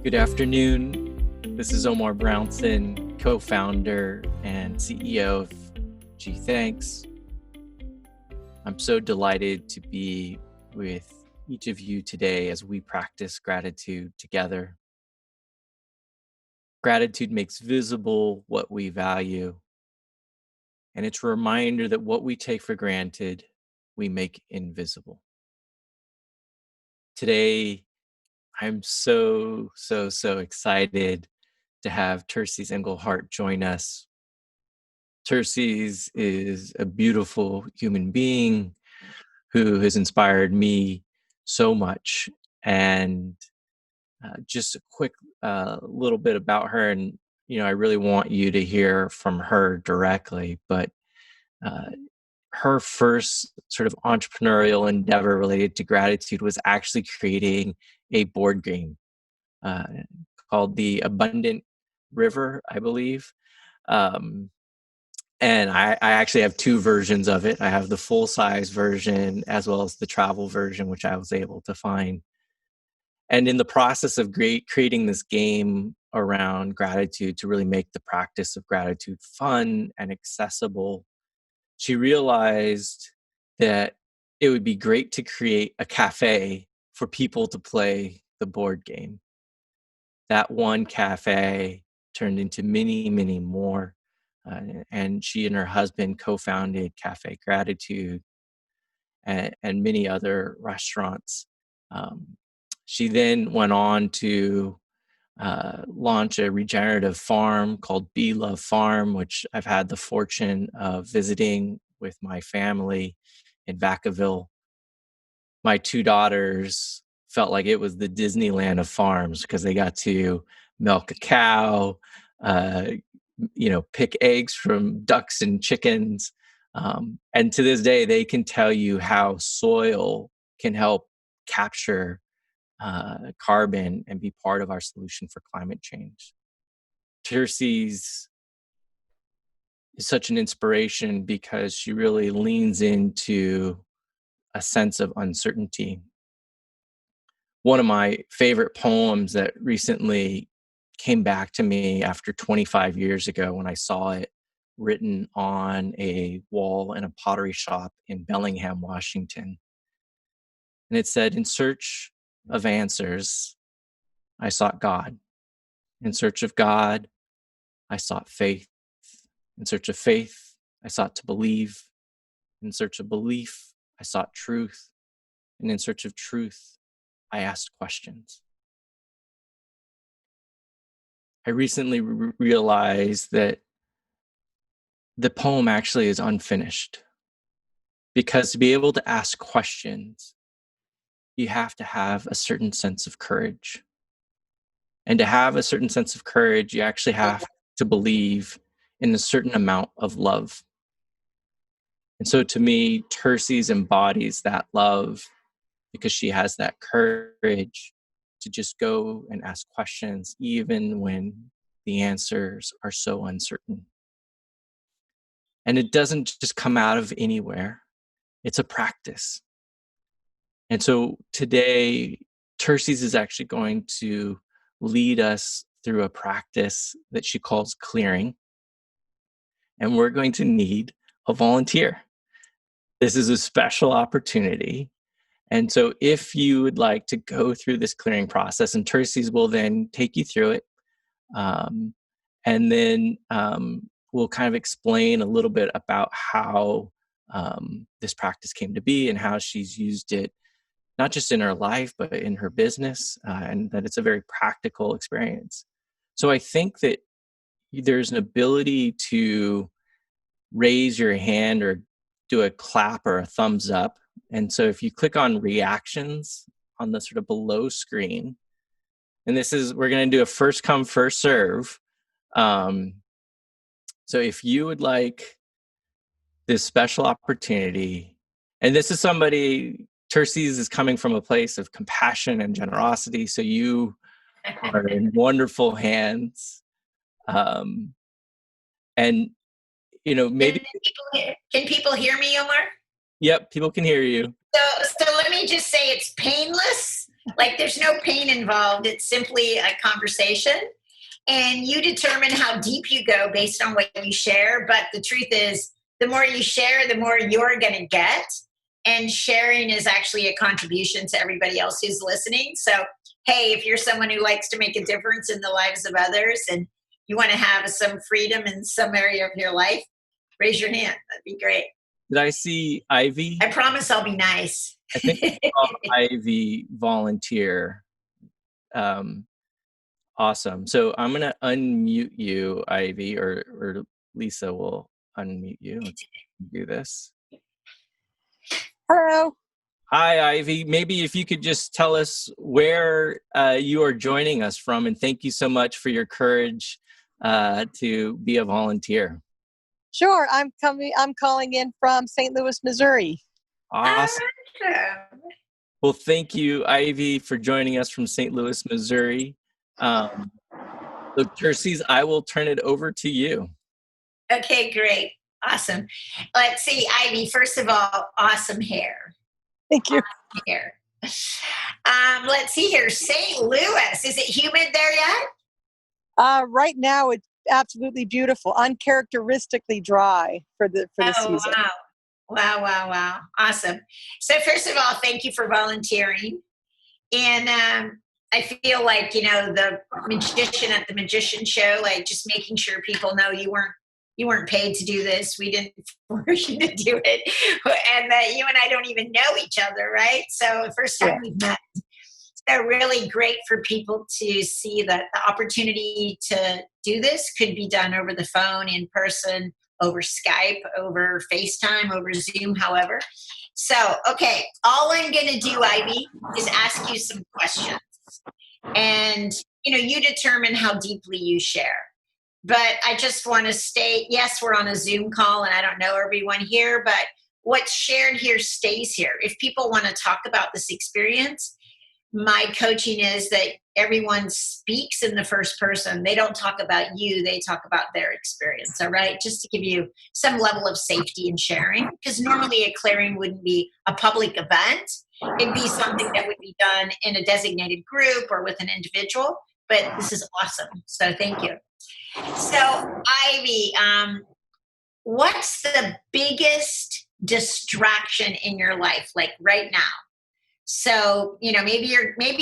Good afternoon. This is Omar Brownson, co-founder and CEO of gthx. I'm so delighted to be with each of you today as we practice gratitude together. Gratitude makes visible what we value, and it's a reminder that what we take for granted, we make invisible. Today, I'm so excited to have Terces Engelhart join us. Terces is a beautiful human being who has inspired me so much. And just a quick little bit about her, and I really want you to hear from her directly. But her first sort of entrepreneurial endeavor related to gratitude was actually creating a board game uh, called the Abundant River, I believe. Um, and I actually have two versions of it. I have the full-size version as well as the travel version, which I was able to find. And in the process of creating this game around gratitude to really make the practice of gratitude fun and accessible, she realized that it would be great to create a cafe for people to play the board game. That one cafe turned into many more. And she and her husband co-founded Café Gratitude and many other restaurants. She then went on to launch a regenerative farm called Bee Love Farm, which I've had the fortune of visiting with my family in Vacaville. My two daughters felt like it was the Disneyland of farms because they got to milk a cow, pick eggs from ducks and chickens. And to this day, they can tell you how soil can help capture carbon and be part of our solution for climate change. Terces is such an inspiration because she really leans into a sense of uncertainty. One of my favorite poems that recently came back to me after 25 years ago when I saw it written on a wall in a pottery shop in Bellingham, Washington. And it said, "In search of answers, I sought God. In search of God, I sought faith. In search of faith, I sought to believe. In search of belief, I sought truth. And in search of truth, I asked questions." I recently realized that the poem actually is unfinished, because to be able to ask questions, you have to have a certain sense of courage. And to have a certain sense of courage, you actually have to believe in a certain amount of love. And so to me, Terces embodies that love because she has that courage to just go and ask questions, even when the answers are so uncertain. And it doesn't just come out of anywhere. It's a practice. And so today, Terces is actually going to lead us through a practice that she calls clearing. And we're going to need a volunteer. This is a special opportunity. And so if you would like to go through this clearing process, and Terces will then take you through it, and then we'll kind of explain a little bit about how this practice came to be and how she's used it, not just in her life, but in her business, and that it's a very practical experience. So I think that there's an ability to raise your hand or do a clap or a thumbs up. And so if you click on reactions on the sort of below screen, and we're going to do a first come, first serve. So if you would like this special opportunity, and this is Terces is coming from a place of compassion and generosity, so you are in wonderful hands. And, maybe... Can people hear me, Omar? Yep, people can hear you. So let me just say it's painless. Like there's no pain involved. It's simply a conversation. And you determine how deep you go based on what you share. But the truth is, the more you share, the more you're going to get. And sharing is actually a contribution to everybody else who's listening. So, hey, if you're someone who likes to make a difference in the lives of others and you want to have some freedom in some area of your life, raise your hand. That'd be great. Did I see Ivy? I promise I'll be nice. I think I saw Ivy volunteer. Awesome. So I'm going to unmute you, Ivy, or Lisa will unmute you. Let's do this. Hello. Hi, Ivy. Maybe if you could just tell us where you are joining us from, and thank you so much for your courage to be a volunteer. Sure. I'm calling in from St. Louis, Missouri. Awesome. Well, thank you, Ivy, for joining us from St. Louis, Missouri. Look, Terces, I will turn it over to you. Okay, great. Awesome. Let's see, Ivy, first of all, awesome hair. Thank you. Awesome hair. Let's see here. St. Louis. Is it humid there yet? Right now, it's absolutely beautiful, uncharacteristically dry for the season. Wow. Wow. Awesome. So first of all, thank you for volunteering. And I feel like, the magician at the magician show, like just making sure people know you weren't paid to do this. We didn't force you to do it. And that you and I don't even know each other, right? So first time we've met. So really great for people to see that the opportunity to do this could be done over the phone, in person, over Skype, over FaceTime, over Zoom, however. So, okay, all I'm going to do, Ivy, is ask you some questions. And, you determine how deeply you share. But I just want to state, yes, we're on a Zoom call, and I don't know everyone here, but what's shared here stays here. If people want to talk about this experience, my coaching is that everyone speaks in the first person. They don't talk about you, they talk about their experience, all right? Just to give you some level of safety in sharing, because normally a clearing wouldn't be a public event. It'd be something that would be done in a designated group or with an individual, but this is awesome. So thank you. So Ivy, what's the biggest distraction in your life, like right now? So, maybe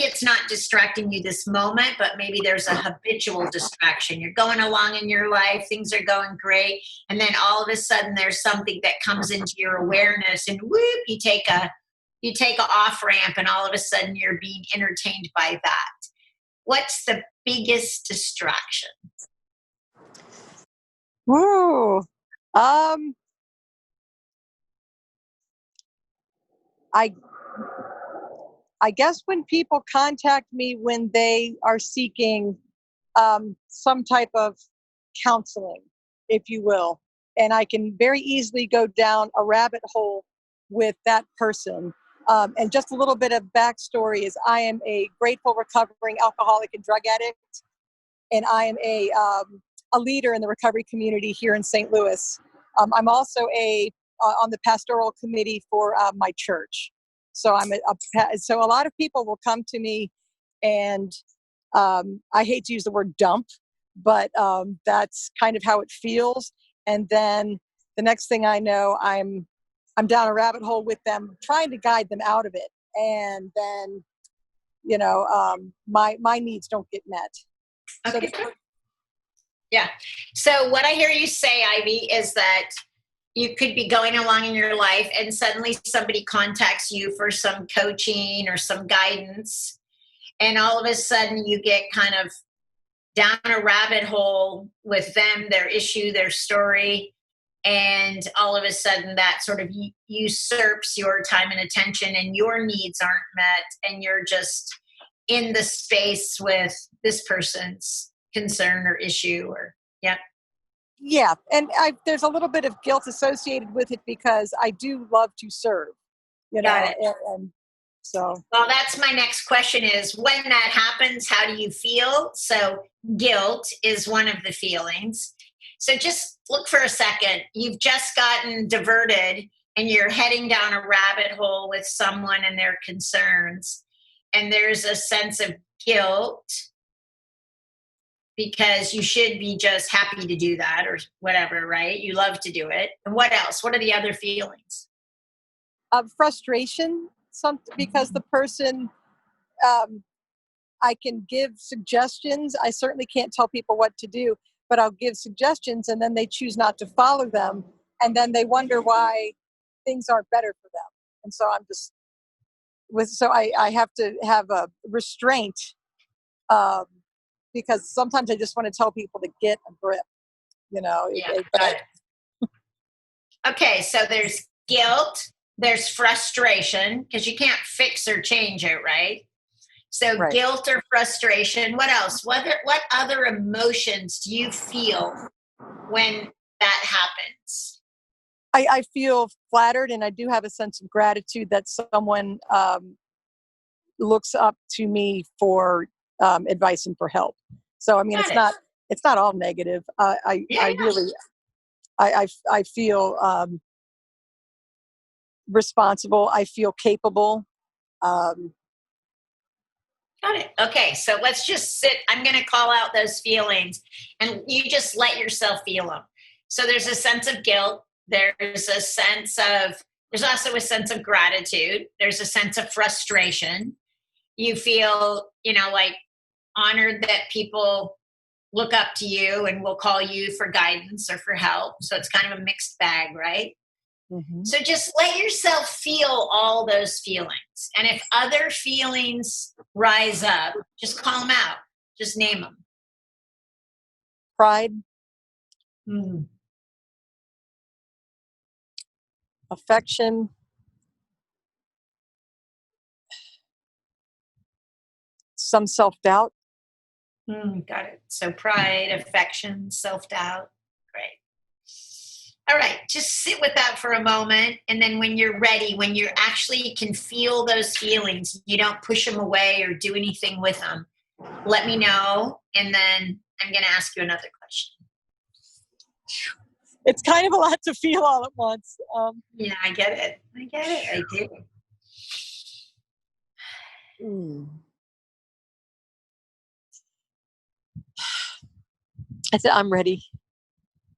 it's not distracting you this moment, but maybe there's a habitual distraction. You're going along in your life, things are going great, and then all of a sudden there's something that comes into your awareness, and whoop, you take a off ramp, and all of a sudden you're being entertained by that. What's the biggest distraction? Ooh. I guess when people contact me when they are seeking some type of counseling, if you will, and I can very easily go down a rabbit hole with that person. And just a little bit of backstory is I am a grateful recovering alcoholic and drug addict, and I am a leader in the recovery community here in St. Louis. I'm also on the pastoral committee for my church. So so a lot of people will come to me, and I hate to use the word dump, but that's kind of how it feels. And then the next thing I know, I'm down a rabbit hole with them, trying to guide them out of it. And then, my needs don't get met. Okay. Yeah. So what I hear you say, Ivy, is that you could be going along in your life and suddenly somebody contacts you for some coaching or some guidance. And all of a sudden you get kind of down a rabbit hole with them, their issue, their story. And all of a sudden that sort of usurps your time and attention, and your needs aren't met. And you're just in the space with this person's concern or issue or, yeah. Yeah, and there's a little bit of guilt associated with it because I do love to serve, Got it. And so. Well, that's my next question is, when that happens, how do you feel? So guilt is one of the feelings. So just look for a second. You've just gotten diverted and you're heading down a rabbit hole with someone and their concerns. and there's a sense of guilt because you should be just happy to do that or whatever, right? You love to do it. And what else? What are the other feelings? Frustration, because the person, I can give suggestions. I certainly can't tell people what to do, but I'll give suggestions and then they choose not to follow them. And then they wonder why things aren't better for them. And so I have to have a restraint, because sometimes I just want to tell people to get a grip, Yeah, got it. Okay, so there's guilt, there's frustration, because you can't fix or change it, right? So Right. Guilt or frustration. What else? What other emotions do you feel when that happens? I feel flattered, and I do have a sense of gratitude that someone looks up to me for advice and for help. So I mean, Got it. it's not all negative. I really I feel responsible. I feel capable. Um, Got it. Okay, so let's just sit. I'm going to call out those feelings and you just let yourself feel them. So there's a sense of guilt. There's also a sense of gratitude. There's a sense of frustration. You feel, like honored that people look up to you and will call you for guidance or for help. So it's kind of a mixed bag, right? mhm. So just let yourself feel all those feelings. And if other feelings rise up, just call them out. Just name them. Pride, Mm. affection, some self-doubt. Got it. So pride, affection, self-doubt. Great. All right. Just sit with that for a moment. And then when you're ready, when you actually can feel those feelings, you don't push them away or do anything with them, let me know. And then I'm going to ask you another question. It's kind of a lot to feel all at once. Yeah, I get it. I do. I said, I'm ready.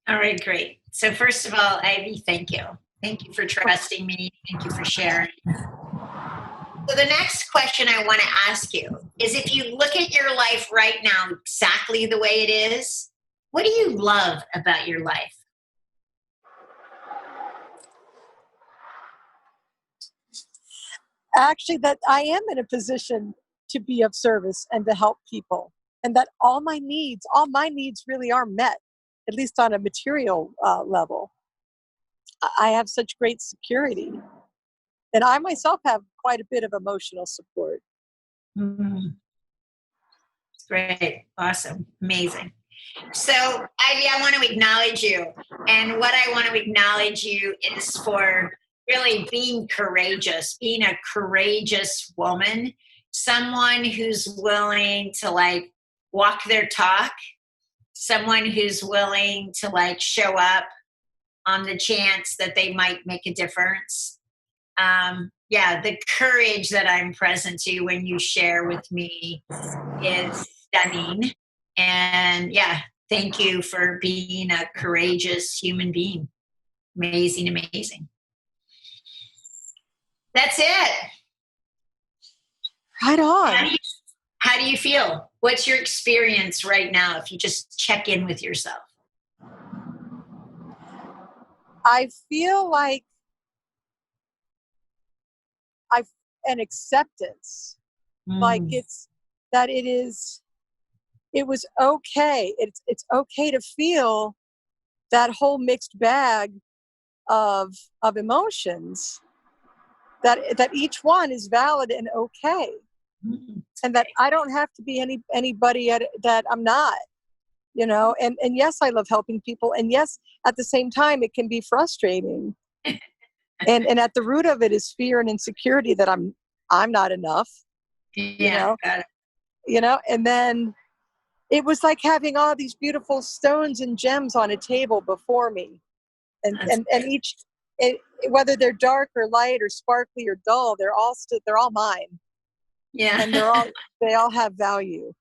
All right, great. So first of all, Ivy, thank you. Thank you for trusting me. Thank you for sharing. So the next question I want to ask you is, if you look at your life right now exactly the way it is, what do you love about your life? Actually, that I am in a position to be of service and to help people, and that all my needs really are met, at least on a material level. I have such great security, and I myself have quite a bit of emotional support. Mm, great. Awesome. Amazing. So, Ivy, I want to acknowledge you. And what I want to acknowledge you is for really being courageous, being a courageous woman, someone who's willing to walk their talk, someone who's willing to show up on the chance that they might make a difference. The courage that I'm present to when you share with me is stunning. And thank you for being a courageous human being. Amazing, amazing. That's it. Right on. How do you feel? What's your experience right now if you just check in with yourself? I feel like I've an acceptance, like it was okay. It's okay to feel that whole mixed bag of emotions, that each one is valid and okay, and that I don't have to be anybody that I'm not, and yes, I love helping people, and yes, at the same time it can be frustrating, and at the root of it is fear and insecurity that I'm not enough, Yeah, got it. and then it was like having all these beautiful stones and gems on a table before me, and each, whether they're dark or light or sparkly or dull, they're all mine. Yeah. and they all have value.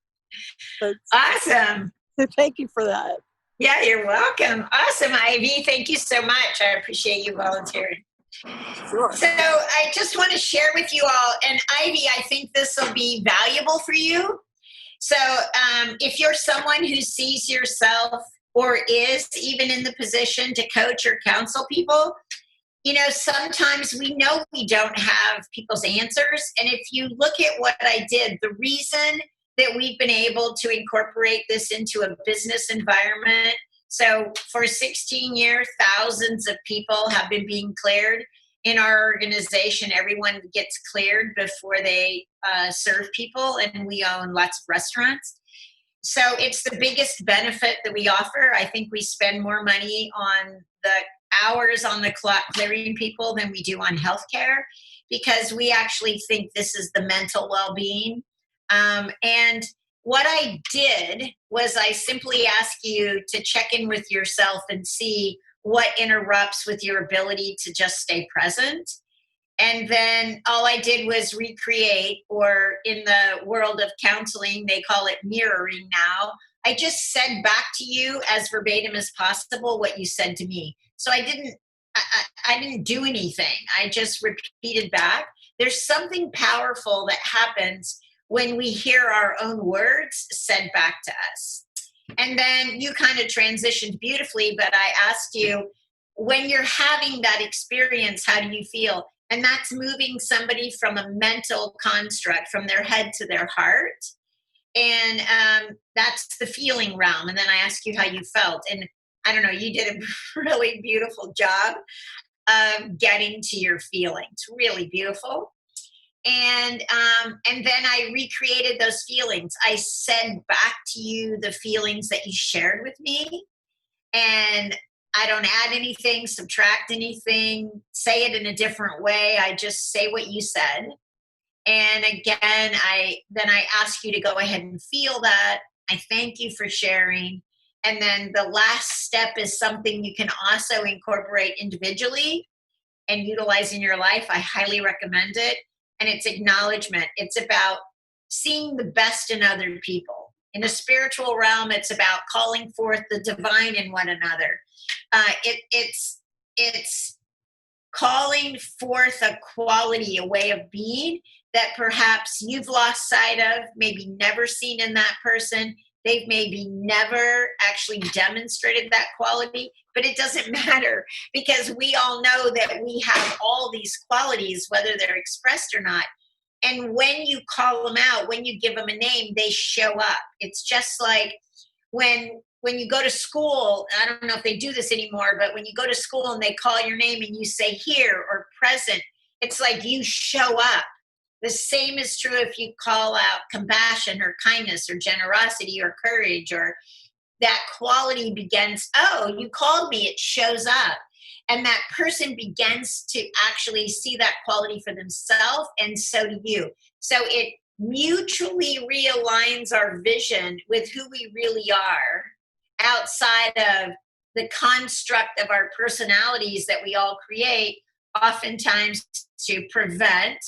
So Awesome. thank you for that. Yeah, you're welcome. Awesome, Ivy. Thank you so much. I appreciate you volunteering. Sure. So I just want to share with you all, and Ivy, I think this will be valuable for you. So if you're someone who sees yourself or is even in the position to coach or counsel people, you know, sometimes we know we don't have people's answers. And if you look at what I did, the reason that we've been able to incorporate this into a business environment. So for 16 years, thousands of people have been being cleared in our organization. Everyone gets cleared before they serve people, and we own lots of restaurants. So it's the biggest benefit that we offer. I think we spend more money on the hours on the clock clearing people than we do on healthcare, because we actually think this is the mental well-being. And what I did was I simply asked you to check in with yourself and see what interrupts with your ability to just stay present. And then all I did was recreate, or in the world of counseling, they call it mirroring now. I just said back to you as verbatim as possible what you said to me. So I didn't do anything. I just repeated back. There's something powerful that happens when we hear our own words said back to us. And then you kind of transitioned beautifully, but I asked you, when you're having that experience, how do you feel? And that's moving somebody from a mental construct, from their head to their heart. And that's the feeling realm. And then I asked you how you felt. And I don't know, you did a really beautiful job of getting to your feelings. Really beautiful. And then I recreated those feelings. I said back to you the feelings that you shared with me. And I don't add anything, subtract anything, say it in a different way. I just say what you said. And again, I ask you to go ahead and feel that. I thank you for sharing. And then the last step is something you can also incorporate individually and utilize in your life. I highly recommend it. And it's acknowledgement. It's about seeing the best in other people. In the spiritual realm, it's about calling forth the divine in one another. It's calling forth a quality, a way of being that perhaps you've lost sight of, maybe never seen in that person. They've maybe never actually demonstrated that quality, but it doesn't matter, because we all know that we have all these qualities, whether they're expressed or not. And when you call them out, when you give them a name, they show up. It's just like when you go to school, I don't know if they do this anymore, but when you go to school and they call your name and you say here or present, it's like you show up. The same is true if you call out compassion or kindness or generosity or courage, or that quality begins, oh, you called me, it shows up. And that person begins to actually see that quality for themselves, and so do you. So it mutually realigns our vision with who we really are outside of the construct of our personalities that we all create, oftentimes to prevent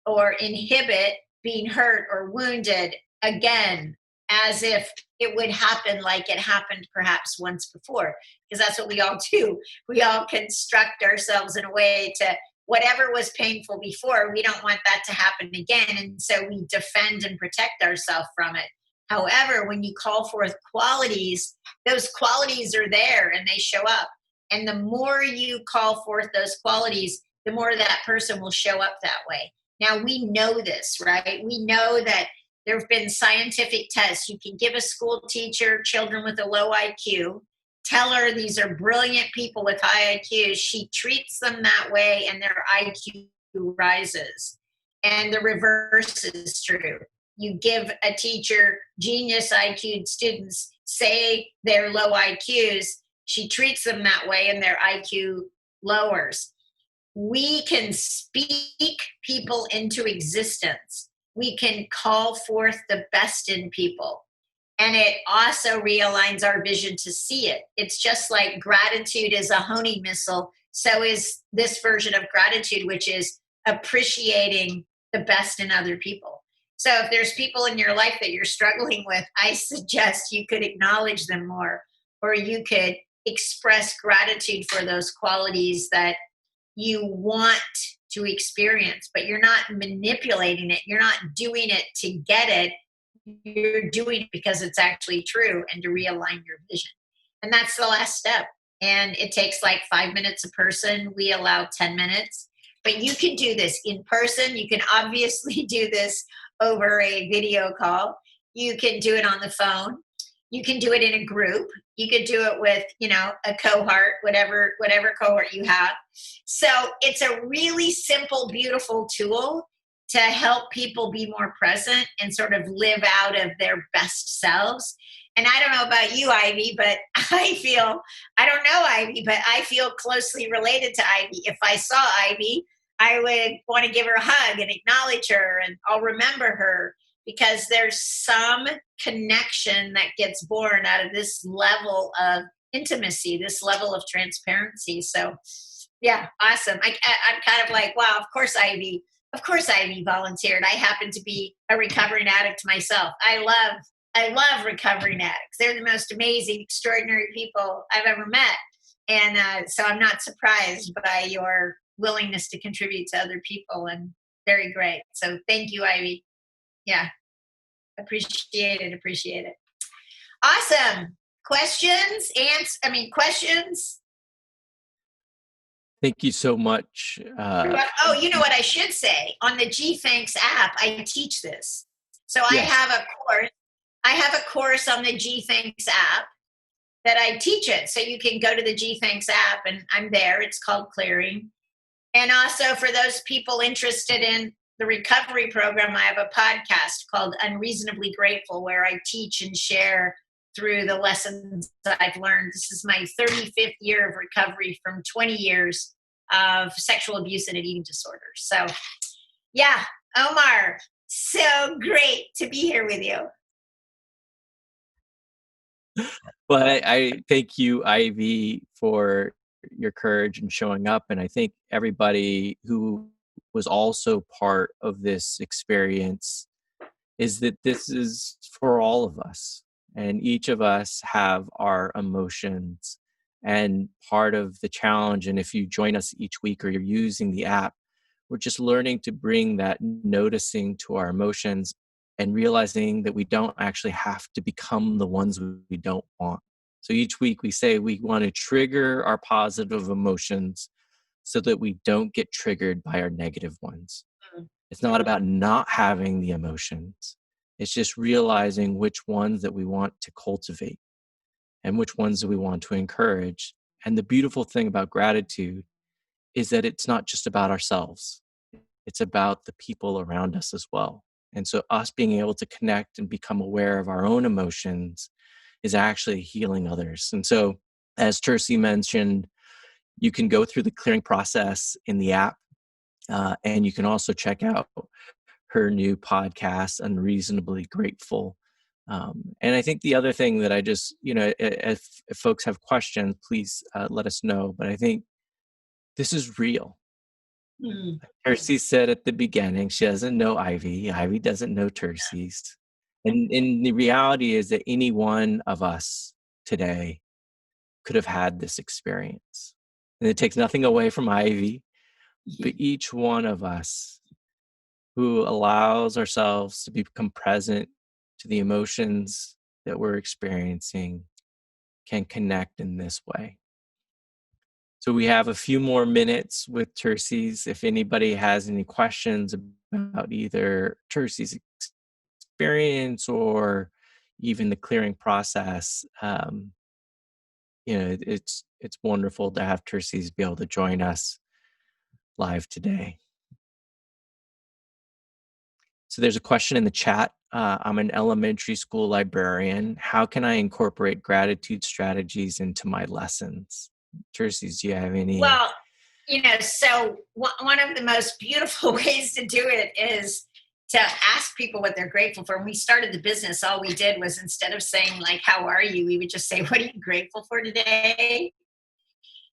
or inhibit being hurt or wounded again, as if it would happen like it happened perhaps once before, because that's what we all do. We all construct ourselves in a way to whatever was painful before, we don't want that to happen again. And so we defend and protect ourselves from it. However, when you call forth qualities, those qualities are there and they show up. And the more you call forth those qualities, the more that person will show up that way. Now, we know this, right? We know that there have been scientific tests. You can give a school teacher children with a low IQ, tell her these are brilliant people with high IQs. She treats them that way and their IQ rises. And the reverse is true. You give a teacher genius IQ students, say they're low IQs, she treats them that way and their IQ lowers. We can speak people into existence. We can call forth the best in people. And it also realigns our vision to see it. It's just like gratitude is a honing missile. So is this version of gratitude, which is appreciating the best in other people. So if there's people in your life that you're struggling with, I suggest you could acknowledge them more, or you could express gratitude for those qualities that you want to experience, but you're not manipulating it. You're not doing it to get it. You're doing it because it's actually true and to realign your vision. And that's the last step. And it takes like 5 minutes a person. We allow 10 minutes. But you can do this in person. You can obviously do this over a video call. You can do it on the phone. You can do it in a group. You could do it with, a cohort, whatever cohort you have. So it's a really simple, beautiful tool to help people be more present and sort of live out of their best selves. And I don't know about you, Ivy, but I don't know Ivy, but I feel closely related to Ivy. If I saw Ivy, I would want to give her a hug and acknowledge her, and I'll remember her, because there's some connection that gets born out of this level of intimacy, this level of transparency. So yeah, awesome. I'm kind of like, wow, of course Ivy volunteered. I happen to be a recovering addict myself. I love recovering addicts. They're the most amazing, extraordinary people I've ever met. And so I'm not surprised by your willingness to contribute to other people, and very great. So thank you, Ivy. Yeah, appreciate it. Awesome. Questions? Questions? Thank you so much. Oh, you know what I should say? On the gthx app, I teach this. So Yes. I have a course on the gthx app that I teach it. So you can go to the gthx app, and I'm there. It's called Clearing. And also, for those people interested in the recovery program, I have a podcast called Unreasonably Grateful, where I teach and share through the lessons that I've learned. This is my 35th year of recovery from 20 years of sexual abuse and an eating disorder. So yeah, Omar, so great to be here with you. Well, I thank you, Ivy, for your courage and showing up. And I think everybody who was also part of this experience is that this is for all of us. And each of us have our emotions. And part of the challenge, and if you join us each week or you're using the app, we're just learning to bring that noticing to our emotions and realizing that we don't actually have to become the ones we don't want. So each week we say we want to trigger our positive emotions so that we don't get triggered by our negative ones. It's not about not having the emotions. It's just realizing which ones that we want to cultivate and which ones that we want to encourage. And the beautiful thing about gratitude is that it's not just about ourselves. It's about the people around us as well. And so us being able to connect and become aware of our own emotions is actually healing others. And so, as Terces mentioned, you can go through the clearing process in the app, and you can also check out her new podcast, Unreasonably Grateful. And I think the other thing that I just, if folks have questions, please let us know. But I think this is real. Terces said at the beginning, she doesn't know Ivy. Ivy doesn't know Terces. And the reality is that any one of us today could have had this experience. And it takes nothing away from Ivy, but each one of us who allows ourselves to become present to the emotions that we're experiencing can connect in this way. So we have a few more minutes with Terces. If anybody has any questions about either Terces' experience or even the clearing process, it's wonderful to have Terces be able to join us live today. So there's a question in the chat. I'm an elementary school librarian. How can I incorporate gratitude strategies into my lessons? Terces, do you have any? Well, so one of the most beautiful ways to do it is to ask people what they're grateful for. When we started the business, all we did was, instead of saying like, how are you? We would just say, what are you grateful for today?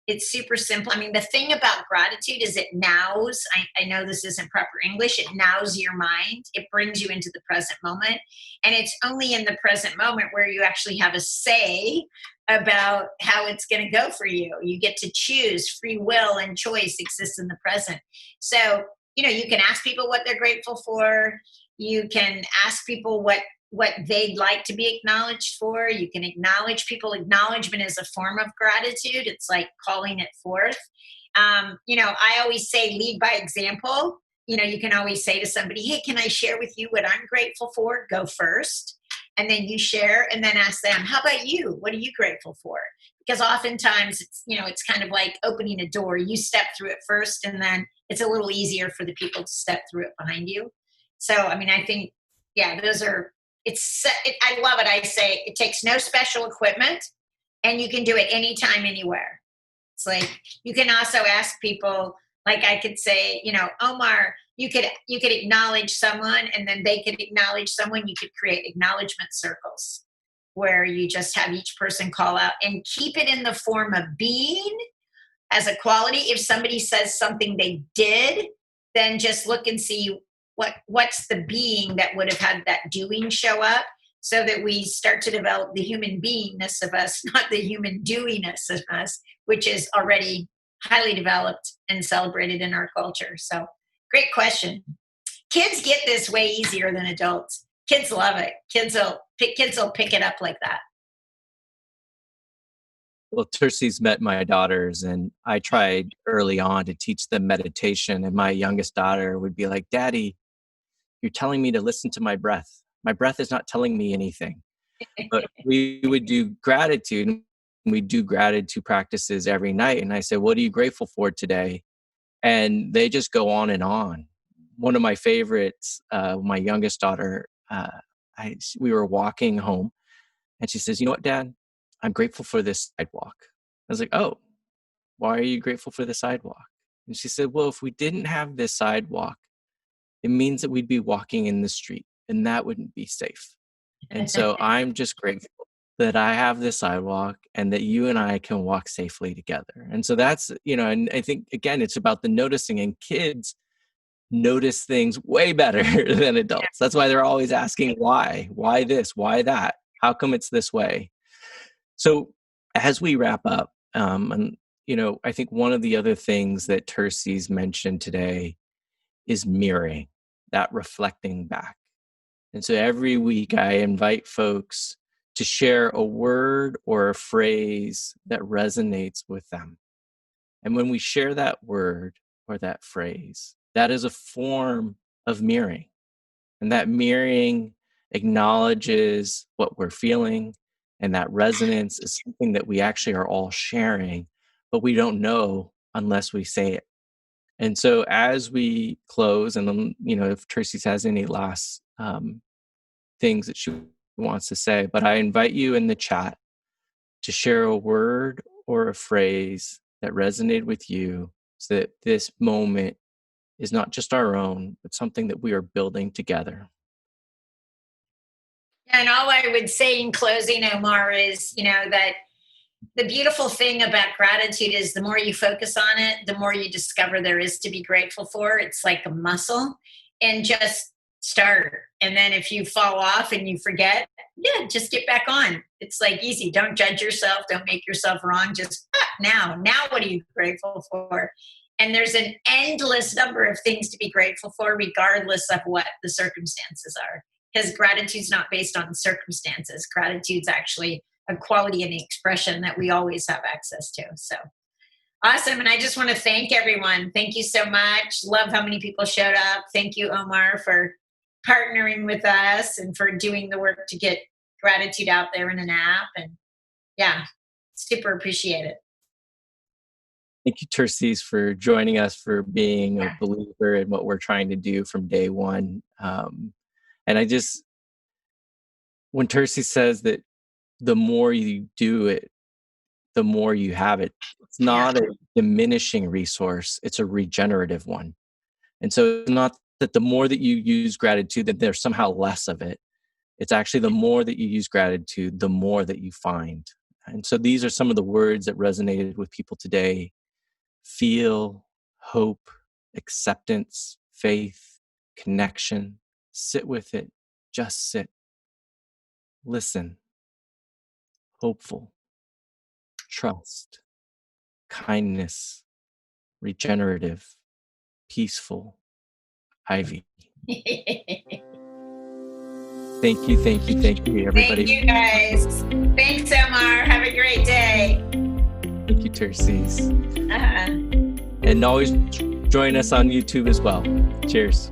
It's super simple. I mean, the thing about gratitude is it nows. I know this isn't proper English. It nows your mind. It brings you into the present moment. And it's only in the present moment where you actually have a say about how it's going to go for you. You get to choose. Free will and choice exists in the present. So, you can ask people what they're grateful for. You can ask people what they'd like to be acknowledged for. You can acknowledge people. Acknowledgement is a form of gratitude. It's like calling it forth. I always say lead by example. You can always say to somebody, hey, can I share with you what I'm grateful for? Go first. And then you share and then ask them, how about you? What are you grateful for? Because oftentimes it's kind of like opening a door. You step through it first, and then it's a little easier for the people to step through it behind you. So, I think, yeah, I love it. I say it takes no special equipment, and you can do it anytime, anywhere. It's like you can also ask people, like I could say, Omar, you could acknowledge someone, and then they could acknowledge someone. You could create acknowledgement circles where you just have each person call out and keep it in the form of being as a quality. If somebody says something they did, then just look and see what's the being that would have had that doing show up, so that we start to develop the human beingness of us, not the human doingness of us, which is already highly developed and celebrated in our culture. So great question. Kids get this way easier than adults. Kids love it. Kids will pick it up like that. Well, Terces met my daughters, and I tried early on to teach them meditation. And my youngest daughter would be like, Daddy, you're telling me to listen to my breath. My breath is not telling me anything. But we would do gratitude. And we do gratitude practices every night. And I said, what are you grateful for today? And they just go on and on. One of my favorites, my youngest daughter, we were walking home, and she says, you know what, Dad? I'm grateful for this sidewalk. I was like, oh, why are you grateful for the sidewalk? And she said, well, if we didn't have this sidewalk, it means that we'd be walking in the street, and that wouldn't be safe. And so I'm just grateful that I have this sidewalk and that you and I can walk safely together. And so that's, and I think, again, it's about the noticing, and kids notice things way better than adults. That's why they're always asking why this, why that, how come it's this way? So as we wrap up, and I think one of the other things that Terces mentioned today is mirroring, that reflecting back. And so every week I invite folks to share a word or a phrase that resonates with them. And when we share that word or that phrase, that is a form of mirroring. And that mirroring acknowledges what we're feeling. And that resonance is something that we actually are all sharing, but we don't know unless we say it. And so as we close, and then, if Terces has any last things that she wants to say, but I invite you in the chat to share a word or a phrase that resonated with you, so that this moment is not just our own, but something that we are building together. And all I would say in closing, Omar, is, that the beautiful thing about gratitude is the more you focus on it, the more you discover there is to be grateful for. It's like a muscle, and just start. And then if you fall off and you forget, just get back on. It's like easy. Don't judge yourself. Don't make yourself wrong. Just now what are you grateful for? And there's an endless number of things to be grateful for, regardless of what the circumstances are. Because gratitude's not based on circumstances. Gratitude's actually a quality and expression that we always have access to. So awesome. And I just want to thank everyone. Thank you so much. Love how many people showed up. Thank you, Omar, for partnering with us and for doing the work to get gratitude out there in an app. And super appreciate it. Thank you, Terces, for joining us, for being a believer in what we're trying to do from day one. And when Terces says that the more you do it, the more you have it, it's not a diminishing resource, it's a regenerative one. And so it's not that the more that you use gratitude, that there's somehow less of it. It's actually the more that you use gratitude, the more that you find. And so these are some of the words that resonated with people today. Feel, hope, acceptance, faith, connection. Sit with it. Just sit. Listen. Hopeful. Trust. Kindness. Regenerative. Peaceful. Ivy. Thank you, everybody. Thank you, guys. Thanks, Omar. Have a great day. Thank you, Terces. Uh-huh. And always join us on YouTube as well. Cheers.